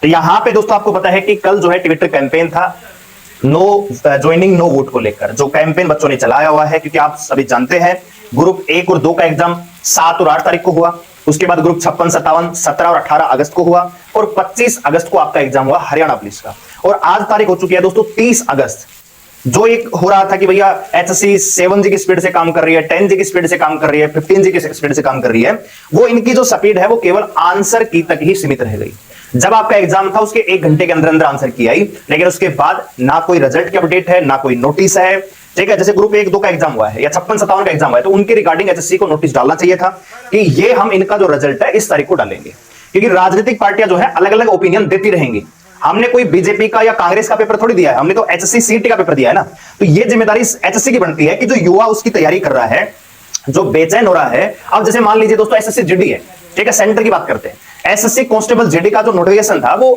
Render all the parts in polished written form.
तो यहां पे दोस्तों आपको पता है कि कल जो है ट्विटर कैंपेन था नो ज्वाइनिंग नो वोट को लेकर, जो कैंपेन बच्चों ने चलाया हुआ है, क्योंकि आप सभी जानते हैं ग्रुप 1 और 2 का एग्जाम 7 और 8 तारीख को हुआ, उसके बाद ग्रुप 56, 57, 17 और 18 अगस्त को हुआ, और 25 अगस्त को आपका एग्जाम हुआ हरियाणा पुलिस का। और आज तारीख हो चुकी है दोस्तों 30 अगस्त। जो एक हो रहा था कि भैया एचएससी 7G की स्पीड से काम कर रही है, 10G की स्पीड से काम कर रही है, 15G की स्पीड से काम कर रही है, वो इनकी जो स्पीड है वो केवल आंसर की तक ही सीमित रह गई। जब आपका एग्जाम था उसके 1 घंटे के अंदर अंदर आंसर की आई, लेकिन उसके बाद ना कोई रिजल्ट की अपडेट है, ना कोई नोटिस है। ठीक है, जैसे ग्रुप 1, 2 का एग्जाम हुआ है या 56, 57 का एग्जाम हुआ है, तो उनके रिगार्डिंग एचएससी को नोटिस डालना चाहिए था कि ये हम इनका जो रिजल्ट है इस तारीख को डालेंगे, क्योंकि राजनीतिक पार्टियां जो है अलग अलग ओपिनियन देती रहेंगी। हमने कोई बीजेपी का या कांग्रेस का पेपर थोड़ी दिया है, हमने तो एचएससी सीटी का पेपर दिया है ना। तो ये जिम्मेदारी एचएससी की बनती है कि जो युवा उसकी तैयारी कर रहा है, जो बेचैन हो रहा है। अब जैसे मान लीजिए दोस्तों एसएससी जीडी है, ठीक है, सेंटर की बात करते हैं। एसएससी कांस्टेबल जीडी का जो नोटिफिकेशन था वो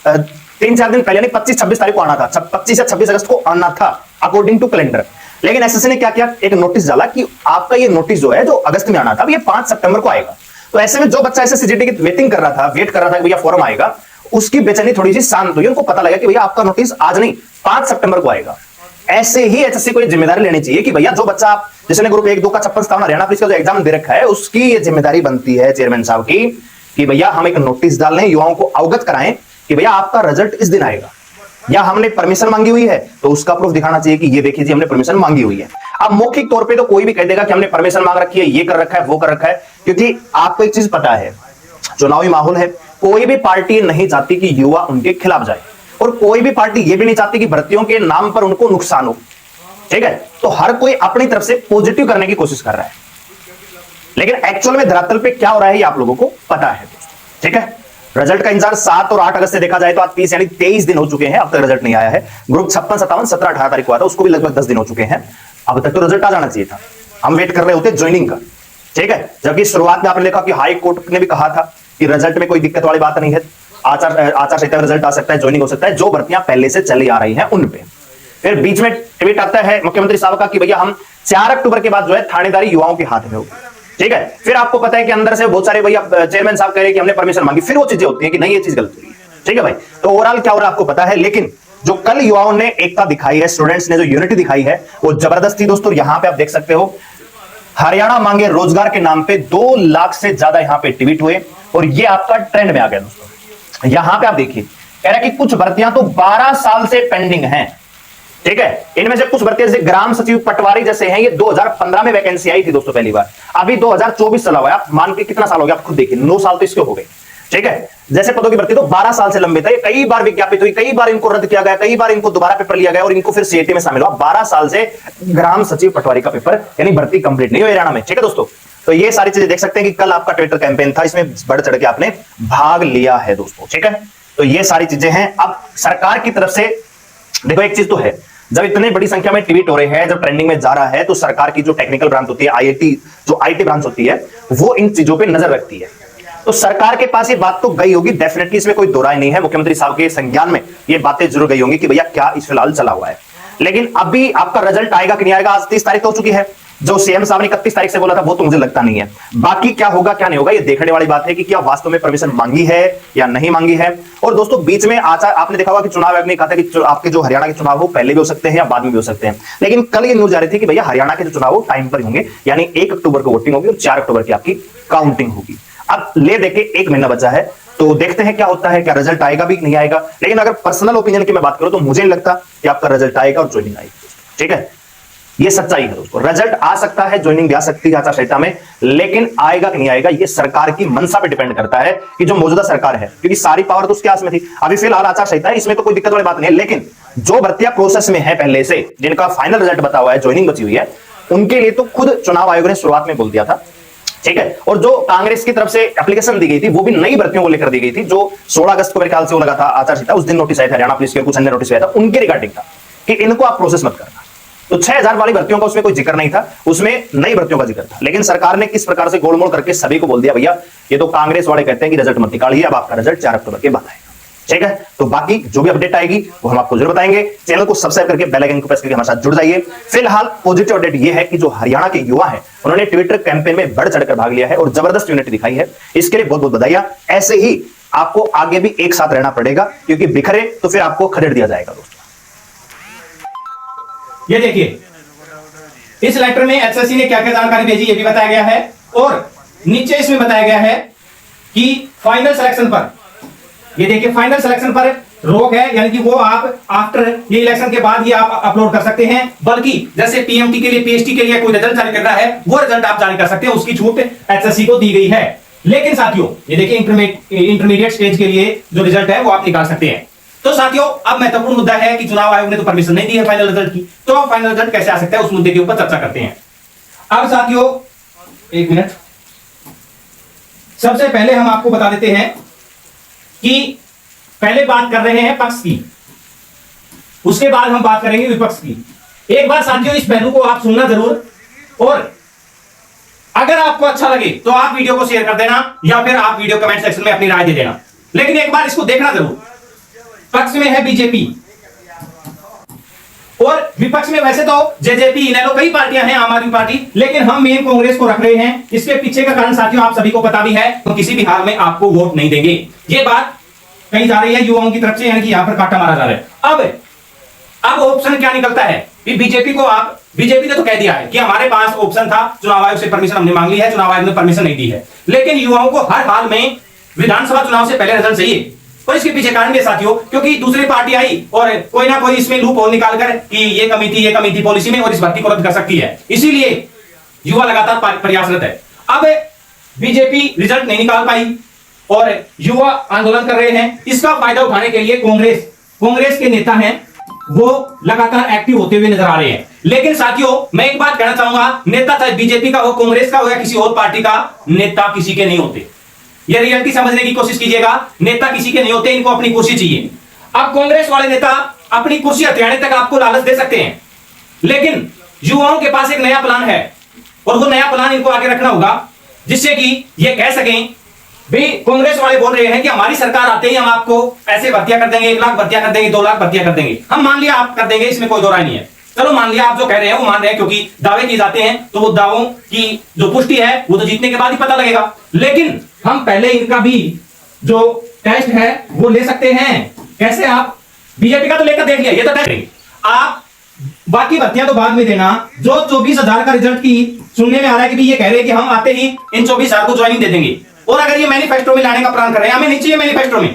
3-4 दिन पहले यानी 25-26 तारीख को आना था, 25 या 26 अगस्त को आना था अकॉर्डिंग टू कैलेंडर। लेकिन एसएससी ने क्या किया, एक नोटिस डाला कि आपका ये नोटिस जो है जो अगस्त में आना था ये 5 सितंबर को आएगा। तो ऐसे में जो बच्चा एसएससी जीडी की वेटिंग कर रहा था, वेट कर रहा था कि भैया फॉर्म आएगा, उसकी बेचैनी थोड़ी सी शांत हुई। उनको पता लगा कि भैया आपका नोटिस आज नहीं 5 सितंबर को आएगा। ऐसे ही एचएससी को ये जिम्मेदारी लेनी चाहिए कि भैया जो बच्चा जिसने ग्रुप 1, 2 का 56, 57 हरियाणा पुलिस का जो एग्जाम दे रखा है, उसकी ये जिम्मेदारी बनती है चेयरमैन साहब की कि भैया हम एक नोटिस डाल लें, युवाओं को अवगत कराएं कि भैया आपका रिजल्ट इस दिन आएगा। या हमने परमिशन मांगी हुई है तो उसका प्रूफ दिखाना चाहिए कि ये देखिए जी हमने परमिशन मांगी हुई है। अब मौखिक तौर पे तो कोई भी कह देगा कि हमने परमिशन मांग रखी है, ये कर रखा है, वो कर रखा है, क्योंकि आपको एक चीज पता है, चुनावी माहौल है, कोई भी पार्टी नहीं चाहती कि युवा उनके खिलाफ जाए, और कोई भी पार्टी ये भी नहीं चाहती कि भर्तियों के नाम पर उनको नुकसान हो। ठीक है, तो हर कोई अपनी तरफ से पॉजिटिव करने की कोशिश कर रहा है, लेकिन एक्चुअल में धरातल पे क्या हो रहा है ये आप लोगों को पता है। ठीक है, रिजल्ट का इंतजार 7 और 8 अगस्त से देखा जाए तो आज 30 यानी 23 दिन हो चुके हैं, अब तक रिजल्ट नहीं आया है। ग्रुप 56, 57, 17, 18 तारीख को आया था, उसको भी लगभग 10 दिन हो चुके हैं, अब तक तो रिजल्ट आ जाना चाहिए था। हम वेट कर रहे होते ज्वाइनिंग का। ठीक है, जबकि शुरुआत में आपने देखा कि हाई कोर्ट ने भी कहा था कि रिजल्ट में कोई दिक्कत वाली बात नहीं है, आचार संहिता रिजल्ट आ सकता है, ज्वाइनिंग हो सकता है, जो भर्तियां पहले से चली आ रही हैं उन पे। फिर बीच में ट्वीट आता है मुख्यमंत्री साहब का कि भैया हम 4 अक्टूबर के बाद जो है थानेदारी युवाओं के हाथ में होगी। ठीक है, फिर आपको पता है कि अंदर से बहुत सारे भैया चेयरमैन साहब कह रहे हैं कि हमने परमिशन मांगी, फिर वो चीजें होती हैं कि नहीं ये चीज गलत हुई है। ठीक है भाई, तो ओवरऑल क्या हो रहा है आपको पता है, लेकिन जो कल युवाओं ने एकता दिखाई है, स्टूडेंट्स ने जो यूनिटी दिखाई है वो जबरदस्त थी दोस्तों। यहां पे आप देख सकते हो हरियाणा मांगे रोजगार के नाम पे 2 लाख से ज्यादा यहां पे ट्वीट हुए, और ये आपका ट्रेंड में आ गया दोस्तों। यहां पे आप देखिए कह रहा है कि कुछ भर्तियां तो 12 साल से पेंडिंग हैं। ठीक है, इनमें से कुछ भर्तियां जैसे ग्राम सचिव पटवारी जैसे हैं, ये 2015 में वैकेंसी आई थी दोस्तों पहली बार, अभी 2024 चला हुआ है, आप मान के कितना साल हो गया आप खुद देखिए, 9 साल तो इसके हो गए। ठीक है, जैसे पदों की भर्ती तो 12 साल से लंबे था, ये कई बार विज्ञापित हुई, कई बार इनको रद्द किया गया, कई बार इनको दोबारा पेपर लिया गया और इनको फिर सीएटी में शामिल हुआ। 12 साल से ग्राम सचिव पटवारी का पेपर यानी भर्ती कंप्लीट नहीं हुई हरियाणा में। ठीक है दोस्तों, तो ये सारी चीजें देख सकते हैं कि कल आपका ट्विटर कैंपेन था, इसमें बढ़ चढ़ के आपने भाग लिया है दोस्तों। ठीक है, तो ये सारी चीजें हैं। अब सरकार की तरफ से देखो एक चीज तो है, जब इतनी बड़ी संख्या में ट्वीट हो रहे हैं, जब ट्रेंडिंग में जा रहा है, तो सरकार की जो टेक्निकल ब्रांच होती है, आईआईटी जो आईटी ब्रांच होती है, वो इन चीजों पे नजर रखती है। तो सरकार के पास ये बात तो गई होगी डेफिनेटली, इसमें कोई दो राय नहीं है। मुख्यमंत्री साहब के संज्ञान में ये बातें जरूर गई होंगी कि भैया क्या इस फिलहाल चला हुआ है। लेकिन अभी आपका रिजल्ट आएगा कि नहीं आएगा, आज 30 तारीख हो चुकी है, जो सीएम साहब ने 31 तारीख से बोला था वो तो मुझे लगता नहीं है। बाकी क्या होगा क्या नहीं होगा ये देखने वाली बात है कि क्या वास्तव में परमिशन मांगी है या नहीं मांगी है। और दोस्तों बीच में आचार आपने देखा होगा कि चुनाव आयोग ने कहा था कि आपके जो हरियाणा के चुनाव हो पहले भी हो सकते हैं या बाद में भी हो सकते हैं, लेकिन कल ये न्यूज आ रही थी कि भैया हरियाणा के जो चुनाव हो टाइम पर होंगे, यानी 1 अक्टूबर को वोटिंग होगी और 4 अक्टूबर की आपकी काउंटिंग होगी। अब ले देके 1 महीना बचा है, तो देखते हैं क्या होता है, क्या रिजल्ट आएगा भी नहीं आएगा। लेकिन अगर पर्सनल ओपिनियन की मैं बात करूं तो मुझे नहीं लगता कि आपका रिजल्ट आएगा और ज्वाइनिंग आएगी। ठीक है, ये सच्चाई है दोस्तों, रिजल्ट आ सकता है, ज्वाइनिंग भी आ सकती है आचार संहिता में, लेकिन आएगा कि नहीं आएगा ये सरकार की मंशा पे डिपेंड करता है कि जो मौजूदा सरकार है, क्योंकि सारी पावर तो उसके हाथ में थी। अभी फिलहाल आचार संहिता है, इसमें तो कोई दिक्कत वाली बात नहीं है, लेकिन जो भर्तियां प्रोसेस में है पहले से, जिनका फाइनल रिजल्ट बता हुआ है, ज्वाइनिंग बची हुई है, उनके लिए तो खुद चुनाव आयोग ने शुरुआत में बोल दिया था। ठीक है, और जो कांग्रेस की तरफ से एप्लीकेशन दी गई थी वो भी नई भर्तियों को लेकर दी गई थी, जो 16 अगस्त को मेरे ख्याल से वो लगा था आचार संहिता, उस दिन नोटिस आया था हरियाणा पुलिस के, कुछ अन्य नोटिस आया था, उनके रिगार्डिंग था कि इनको आप प्रोसेस मत करना। तो 6000 वाली भर्तियों का उसमें कोई जिक्र नहीं था, उसमें नई भर्तियों का जिक्र था। लेकिन सरकार ने किस प्रकार से गोलमोल करके सभी को बोल दिया भैया ये तो कांग्रेस वाले कहते हैं कि रिजल्ट मत निकालिए, अब आपका रिजल्ट 4 अक्टूबर के बाद आएगा। ठीक है, तो बाकी जो भी अपडेट आएगी वो हम आपको जरूर बताएंगे। चैनल को सब्सक्राइब करके बेल आइकन को प्रेस करके हमारे साथ जुड़ जाइए। फिलहाल पॉजिटिव अपडेट ये है कि जो हरियाणा के युवा हैं उन्होंने ट्विटर कैंपेन में बढ़ चढ़कर भाग लिया है और जबरदस्त यूनिटी दिखाई है, इसके लिए बहुत बहुत बधाइयां। ऐसे ही आपको आगे भी एक साथ रहना पड़ेगा, क्योंकि बिखरे तो फिर आपको खदेड़ दिया जाएगा दोस्तों। ये देखिए, इस लेटर में एचएससी ने क्या क्या जानकारी भेजी ये भी बताया गया है, और नीचे इसमें बताया गया है कि फाइनल सिलेक्शन पर, ये देखिए फाइनल सिलेक्शन पर रोक है, यानी कि वो आप आफ्टर ये इलेक्शन के बाद ही आप अपलोड कर सकते हैं, बल्कि जैसे पीएमटी के लिए पीएचडी के लिए कोई रिजल्ट जारी करना है वो रिजल्ट आप जारी कर सकते हैं, उसकी छूट एचएससी को दी गई है। लेकिन साथियों ये देखिए इंटरमीडिएट स्टेज के लिए जो रिजल्ट है वो आप निकाल सकते हैं। तो साथियों अब महत्वपूर्ण मुद्दा है कि चुनाव आयोग ने तो परमिशन नहीं दी है फाइनल रिजल्ट की, तो अब फाइनल रिजल्ट कैसे आ सकता है उस मुद्दे के ऊपर चर्चा करते हैं। अब साथियों एक मिनट, सबसे पहले हम आपको बता देते हैं कि पहले बात कर रहे हैं पक्ष की, उसके बाद हम बात करेंगे विपक्ष की। एक बार साथियों इस पहलू को आप सुनना जरूर, और अगर आपको अच्छा लगे तो आप वीडियो को शेयर कर देना या फिर आप वीडियो कमेंट सेक्शन में अपनी राय दे देना, लेकिन एक बार इसको देखना जरूर। पक्ष में है बीजेपी और विपक्ष में वैसे तो जेजेपी, इनेलो कई पार्टियां हैं, आम आदमी पार्टी, लेकिन हम मेन कांग्रेस को रख रहे हैं। इसके पीछे का कारण साथियों आप सभी को पता भी है, तो किसी भी हाल में आपको वोट नहीं देंगे। ये बात कही जा रही है युवाओं की तरफ से, यानी कि यहां पर काटा मारा जा रहा है। अब ऑप्शन क्या निकलता है कि बीजेपी ने तो कह दिया है कि हमारे पास ऑप्शन था, चुनाव आयोग से परमिशन हमने मांग ली है, चुनाव आयोग ने परमिशन नहीं दी है, लेकिन युवाओं को हर हाल में विधानसभा चुनाव से पहले रिजल्ट चाहिए। और इसके पीछे कारण भी साथियों, क्योंकि दूसरी पार्टी आई और कोई ना कोई इसमें लूप होल निकालकर कि ये कमेटी पॉलिसी में और इस भर्ती को रद्द कर सकती है, इसीलिए युवा लगातार प्रयासरत है। अब बीजेपी रिजल्ट नहीं निकाल पाई और युवा आंदोलन कर रहे हैं। इसका फायदा उठाने के लिए कांग्रेस के नेता हैं वो लगातार एक्टिव होते हुए नजर आ रहे हैं। लेकिन साथियों मैं एक बात कहना चाहूंगा, नेता चाहे बीजेपी का हो, कांग्रेस का हो या किसी और पार्टी का, नेता किसी के नहीं होते। ये रियलिटी समझने की कोशिश कीजिएगा, नेता किसी के नहीं होते, इनको अपनी कुर्सी चाहिए। अब कांग्रेस वाले नेता अपनी कुर्सी हथियाने तक आपको लालच दे सकते हैं, लेकिन युवाओं के पास एक नया प्लान है और वो नया प्लान इनको आगे रखना होगा, जिससे कि ये कह सकें भी कांग्रेस वाले बोल रहे हैं कि हमारी सरकार आते ही हम आपको ऐसे भर्तियां कर देंगे, 1 लाख भर्तियां कर देंगे, 2 लाख भर्तियां कर देंगे। हम मान लिया आप कर देंगे, इसमें कोई दो राय नहीं है। चलो मान लिया आप जो कह रहे हैं वो मान रहे हैं, क्योंकि दावे किए जाते हैं तो वो दावों की जो पुष्टि है वो तो जीतने के बाद ही पता लगेगा। लेकिन हम पहले इनका भी जो टेस्ट है वो ले सकते हैं। कैसे? आप बीजेपी का तो लेकर देख लिया, ये तो टेस्ट आप बाकी भर्तियां तो बाद में देना। जो 24,000 का रिजल्ट की सुनने में आ रहा है कि ये कह रहे हैं कि हम आते ही इन 24,000 को ज्वाइनिंग दे देंगे, और अगर ये मैनिफेस्टो में लाने का प्लान कर रहे हैं, हमें नहीं चाहिए मैनिफेस्टो में,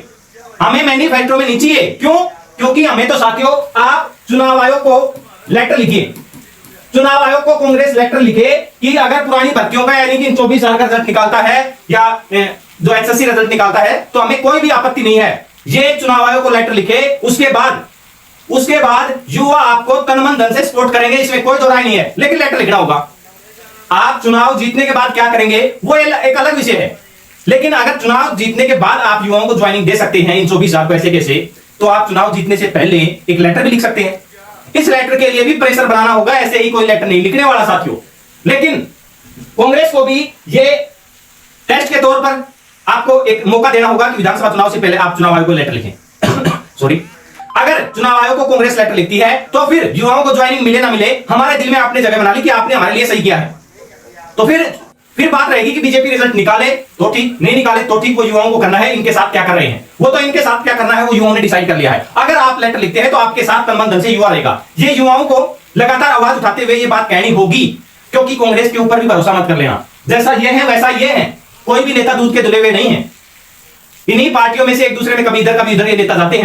हमें मैनिफेस्टो में नहीं चाहिए। क्यों? क्योंकि हमें तो साथियों आप चुनाव आयोग को लेटर लिखिए, चुनाव आयोग को कांग्रेस लेटर लिखे कि अगर पुरानी भर्तियों का यानी कि 24,000 का रिजल्ट निकालता है या जो एचएससी रिजल्ट निकालता है तो हमें कोई भी आपत्ति नहीं है। ये चुनाव आयोग को लेटर लिखे, उसके बाद युवा आपको तन मन धन से सपोर्ट करेंगे, इसमें कोई दो राय नहीं है, लेकिन लेटर लिखना होगा। आप चुनाव जीतने के बाद क्या करेंगे वो एक अलग विषय है, लेकिन अगर चुनाव जीतने के बाद आप युवाओं को ज्वाइनिंग दे सकते हैं इन 24,000 को ऐसे कैसे, तो आप चुनाव जीतने से पहले एक लेटर भी लिख सकते हैं। इस लेटर के लिए भी प्रेशर बनाना होगा, ऐसे ही कोई लेटर नहीं लिखने वाला साथियों। लेकिन कांग्रेस को भी ये टेस्ट के तौर पर आपको एक मौका देना होगा कि विधानसभा चुनाव से पहले आप चुनाव आयोग को लेटर लिखें। सॉरी, अगर चुनाव आयोग को कांग्रेस लेटर लिखती है तो फिर युवाओं को ज्वाइनिंग मिले ना मिले, हमारे दिल में आपने जगह बना ली कि आपने हमारे लिए सही किया है। तो फिर बात रहेगी कि बीजेपी रिजल्ट निकाले तो ठीक, नहीं निकाले तो ठीक, वो युवाओं को करना है। इनके साथ क्या कर रहे हैं वो तो इनके साथ क्या करना है वो युवाओं ने डिसाइड कर लिया है। अगर आप लेटर लिखते हैं तो आपके साथ तन मन धन से युवा रहेगा। ये युवाओं को लगातार आवाज उठाते हुए ये बात कहनी होगी, क्योंकि कांग्रेस के ऊपर भी भरोसा मत कर लेना, जैसा ये है वैसा ये है। कोई भी नेता दूध के धुले हुए नहीं है, इन्हीं पार्टियों में से एक दूसरे में कभी इधर कभी उधर ये नेता जाते हैं।